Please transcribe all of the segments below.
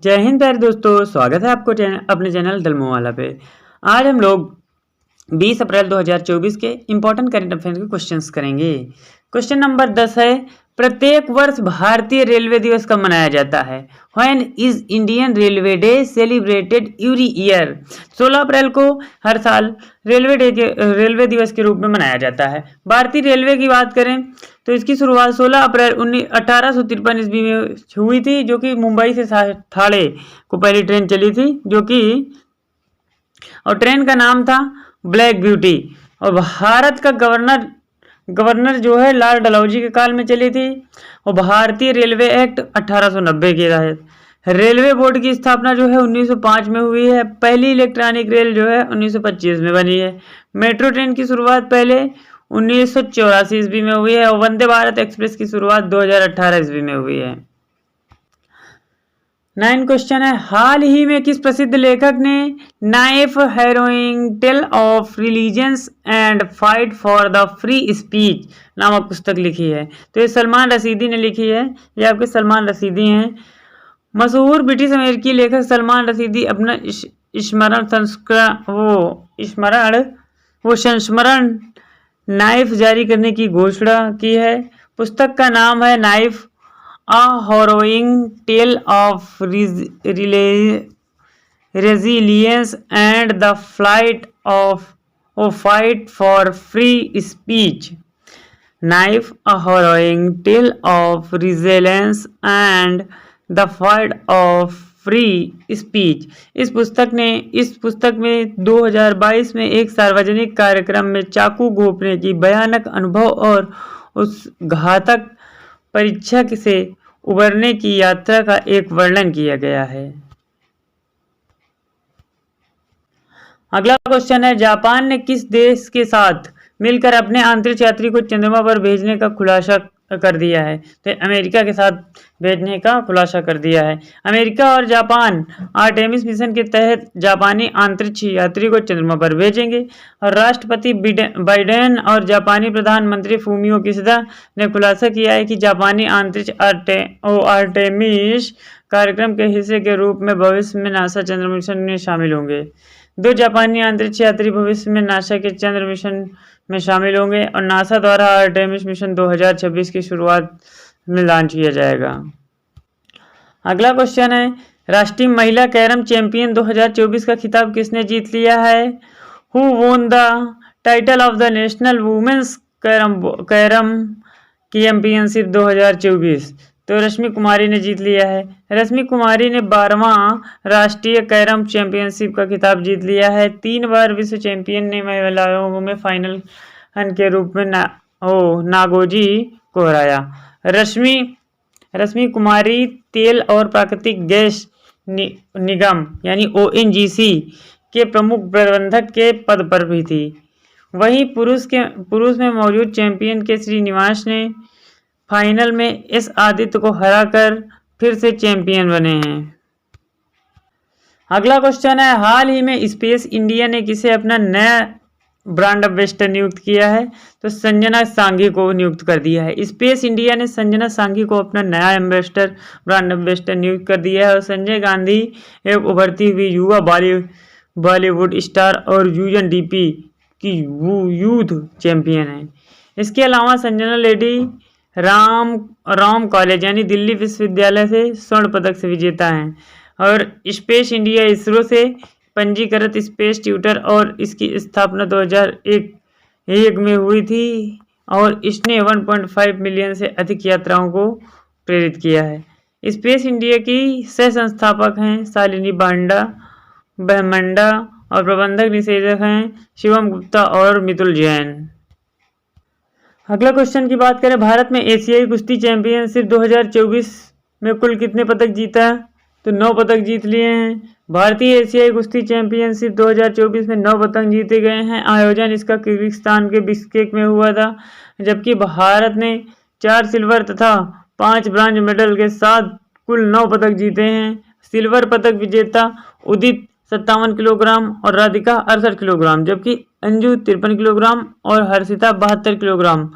जय हिंद प्यारे दोस्तों, स्वागत है आपको अपने चैनल दलमोवाला पे। आज हम लोग 20 अप्रैल 2024 के इम्पोर्टेंट करंट अफेयर्स के क्वेश्चंस करेंगे। क्वेश्चन नंबर 10 है, प्रत्येक वर्ष भारतीय रेलवे दिवस कब मनाया जाता है? When is Indian railway day celebrated every year? 16 अप्रैल को हर साल रेलवे दिवस के रूप में मनाया जाता है। भारतीय रेलवे की बात करें तो इसकी शुरुआत 16 अप्रैल 1853 ईस्वी में हुई थी, जो कि मुंबई से ठाणे को पहली ट्रेन चली थी, और ट्रेन का नाम था ब्लैक ब्यूटी। और भारत का गवर्नर जो है लाल डलहौजी के काल में चली थी। और भारतीय रेलवे एक्ट 1890 के तहत रेलवे बोर्ड की स्थापना जो है 1905 में हुई है। पहली इलेक्ट्रॉनिक रेल जो है 1925 में बनी है। मेट्रो ट्रेन की शुरुआत पहले 1984 ईस्वी में हुई है और वंदे भारत एक्सप्रेस की शुरुआत 2018 ईस्वी में हुई है। 9 क्वेश्चन है, हाल ही में किस प्रसिद्ध लेखक ने knife harrowing tale of religions and fight for the free speech नामक पुस्तक लिखी है? तो ये सलमान रशीदी ने लिखी है। ये आपके सलमान रशीदी हैं। मशहूर ब्रिटिश अमेरिकी लेखक सलमान रशीदी अपना संस्मरण नाइफ जारी करने की घोषणा की है। पुस्तक का नाम है knife A Harrowing Tale of Resilience and the Fight for Free Speech. Knife, A Harrowing Tale of Resilience and the Fight of Free Speech. इस पुस्तक में 2022 में एक सार्वजनिक कार्यक्रम में चाकू घोंपने की भयानक अनुभव और उस घातक परीक्षा से उबरने की यात्रा का एक वर्णन किया गया है। अगला क्वेश्चन है, जापान ने किस देश के साथ मिलकर अपने अंतरिक्ष यात्री को चंद्रमा पर भेजने का खुलासा कर दिया है? तो अमेरिका के साथ भेजने का खुलासा कर दिया है। अमेरिका और जापान आर्टेमिस मिशन के तहत जापानी अंतरिक्ष यात्री को चंद्रमा पर भेजेंगे। और राष्ट्रपति बाइडेन और जापानी प्रधानमंत्री फूमियो किशिदा ने खुलासा किया है कि जापानी अंतरिक्ष आर्टेमिस कार्यक्रम के हिस्से के रूप में भविष्य में नासा चंद्र मिशन में शामिल होंगे। 2 जापानी अंतरिक्ष यात्री भविष्य में नासा के चंद्र मिशन में शामिल होंगे और नासा द्वारा आर्टेमिस मिशन 2026 की शुरुआत में लॉन्च किया जाएगा। अगला क्वेश्चन है, राष्ट्रीय महिला कैरम चैंपियन 2024 का खिताब किसने जीत लिया है? Who won the title of the national women's carrom championship 2024? तो रश्मि कुमारी ने जीत लिया है। रश्मि कुमारी ने 12वां राष्ट्रीय कैरम चैंपियनशिप का खिताब जीत लिया है। 3 बार विश्व चैंपियन ने महिलाओं में फाइनल के रूप में नागोजी को हराया। रश्मि कुमारी तेल और प्राकृतिक गैस निगम यानी ONGC के प्रमुख प्रबंधक के पद पर भी थी। वहीं पुरुष में मौजूद चैंपियन के श्रीनिवास ने फाइनल में एस आदित्य को हराकर फिर से चैंपियन बने हैं। अगला क्वेश्चन है, हाल ही में स्पेस इंडिया ने किसे अपना नया ब्रांड एम्बेसडर नियुक्त किया है? तो संजना सांघी को नियुक्त कर दिया है। स्पेस इंडिया ने संजना सांघी को अपना नया ब्रांड एम्बेसडर नियुक्त कर दिया है। और संजय गांधी एक उभरती हुई युवा बॉलीवुड स्टार और UNDP की यूथ चैंपियन है। इसके अलावा संजना लेडी राम कॉलेज यानी दिल्ली विश्वविद्यालय से स्वर्ण पदक से विजेता हैं। और स्पेस इंडिया इसरो से पंजीकृत स्पेस ट्यूटर और इसकी स्थापना 2001 में हुई थी और इसने 1.5 मिलियन से अधिक यात्राओं को प्रेरित किया है। स्पेस इंडिया की सह संस्थापक हैं शालिनी बहमंडा और प्रबंधक निदेशक हैं शिवम गुप्ता और मितुल जैन। अगला क्वेश्चन की बात करें, भारत में एशियाई कुश्ती चैंपियनशिप 2024 में कुल कितने पदक जीता? तो 9 पदक जीत लिए हैं। भारतीय एशियाई कुश्ती चैंपियनशिप 2024 में 9 पदक जीते गए हैं। आयोजन इसका किर्गिस्तान के बिश्केक में हुआ था, जबकि भारत ने 4 सिल्वर तथा 5 ब्रॉन्ज मेडल के साथ कुल 9 पदक जीते हैं। सिल्वर पदक विजेता उदित 57 किलोग्राम और राधिका 68 किलोग्राम, जबकि अंजू 53 किलोग्राम और हर्षिता 72 किलोग्राम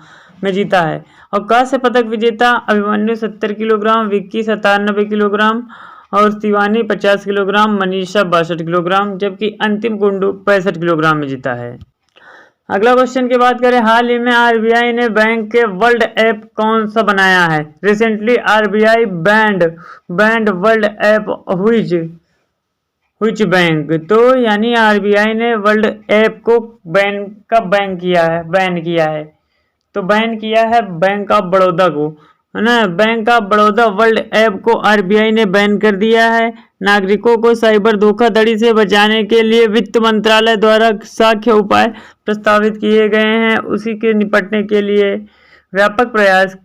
में जीता है। और कांस्य पदक विजेता अभिमन्यु 70 किलोग्राम, विक्की 97 किलोग्राम और शिवानी 50 किलोग्राम, मनीषा 62 किलोग्राम, जबकि अंतिम कुंडू 65 किलोग्राम में जीता है। अगला क्वेश्चन की बात करें, हाल ही में आरबीआई ने बैंक के वर्ल्ड ऐप कौन सा बनाया है? Recently RBI band world app which bank, तो यानी आरबीआई ने वर्ल्ड ऐप को बैन किया है, तो बैन किया है बैंक ऑफ बड़ौदा को, है ना। Bank of Baroda world app को आरबीआई ने बैन कर दिया है। नागरिकों को साइबर धोखाधड़ी से बचाने के लिए वित्त मंत्रालय द्वारा साख्य उपाय प्रस्तावित किए गए हैं, उसी के निपटने के लिए व्यापक प्रयास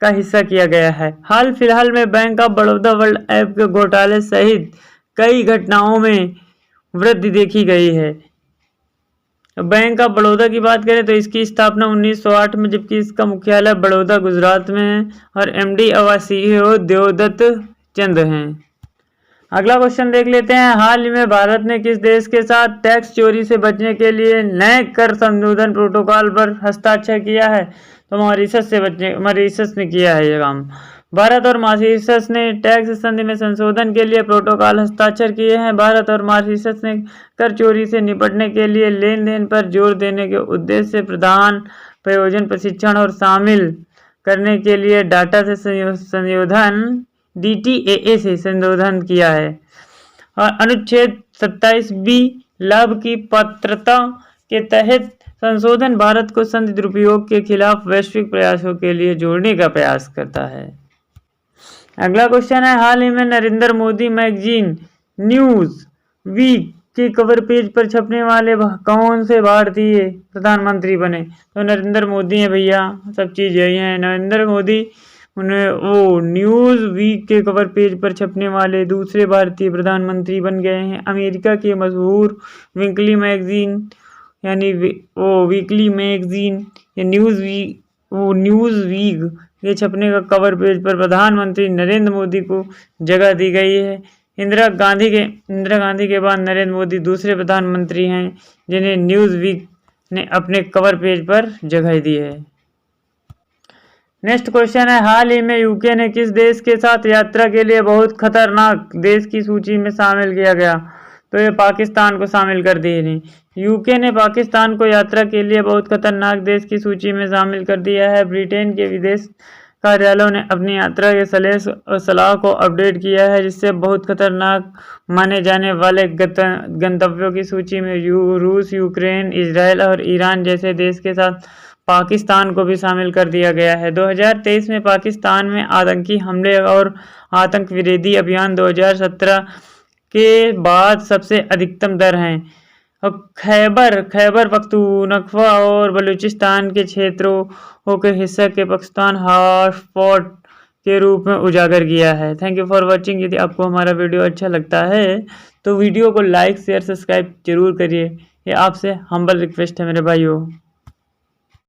का हिस्सा किया गया है। हाल फिलहाल में bank of Baroda world app के घोटाले सहित कई घटनाओं में वृद्धि देखी गई है। बैंक ऑफ बड़ौदा की बात करें तो इसकी स्थापना 1908 में, जबकि इसका मुख्यालय बड़ौदा गुजरात में है और एमडी और सीईओ देवदत्त चंद हैं। अगला क्वेश्चन देख लेते हैं, हाल ही में भारत ने किस देश के साथ टैक्स चोरी से बचने के लिए नए कर संशोधन प्रोटोकॉल पर हस्ताक्षर किया है? तो मॉरिशस ने किया है ये काम। भारत और मॉरिशस ने टैक्स संधि में संशोधन के लिए प्रोटोकॉल हस्ताक्षर किए हैं। भारत और मॉरिशस ने कर चोरी से निपटने के लिए लेन देन पर जोर देने के उद्देश्य से प्रधान प्रयोजन प्रशिक्षण और शामिल करने के लिए डाटा से संशोधन DTAA से संशोधन किया है। और अनुच्छेद 27B लाभ की पात्रता के तहत संशोधन भारत को संधि दुरुपयोग के खिलाफ वैश्विक प्रयासों के लिए जोड़ने का प्रयास करता है। अगला क्वेश्चन है, हाल ही में Narendra Modi magazine Newsweek के कवर पेज पर छपने वाले कौन से भारतीय प्रधानमंत्री बने? तो नरेंद्र मोदी हैं भैया, सब चीज यही है। नरेंद्र मोदी वो न्यूज वीक के कवर पेज पर छपने वाले दूसरे भारतीय प्रधानमंत्री बन गए हैं। अमेरिका के मशहूर वीकली मैगजीन यानी वो वीकली मैगजीन या न्यूज वीक के छपने का कवर पेज पर प्रधानमंत्री नरेंद्र मोदी को जगह दी गई है। इंदिरा गांधी के बाद नरेंद्र मोदी दूसरे प्रधानमंत्री हैं जिन्हें न्यूज वीक ने अपने कवर पेज पर जगह दी है। नेक्स्ट क्वेश्चन है, हाल ही में यूके ने किस देश के साथ यात्रा के लिए बहुत खतरनाक देश की सूची में शामिल किया गया? तो ये पाकिस्तान को शामिल कर दी नहीं। यूके ने पाकिस्तान को यात्रा के लिए बहुत खतरनाक देश की सूची में शामिल कर दिया है। ब्रिटेन के विदेश कार्यालयों ने अपनी यात्रा के सलाह को अपडेट किया है, जिससे बहुत खतरनाक माने जाने वाले गंतव्यों की सूची में रूस, यूक्रेन, इजराइल और ईरान जैसे देश के साथ पाकिस्तान को भी शामिल कर दिया गया है। 2023 में पाकिस्तान में आतंकी हमले और आतंक विरोधी अभियान 2017 के बाद सबसे अधिकतम दर हैं। और खैबर पख्तूनख्वा और बलूचिस्तान के क्षेत्रों के हिस्से के पाकिस्तान हॉटस्पॉट के रूप में उजागर किया है। Thank you for watching. यदि आपको हमारा वीडियो अच्छा लगता है तो वीडियो को लाइक, शेयर, सब्सक्राइब जरूर करिए। ये आपसे हम्बल रिक्वेस्ट है मेरे भाइयों।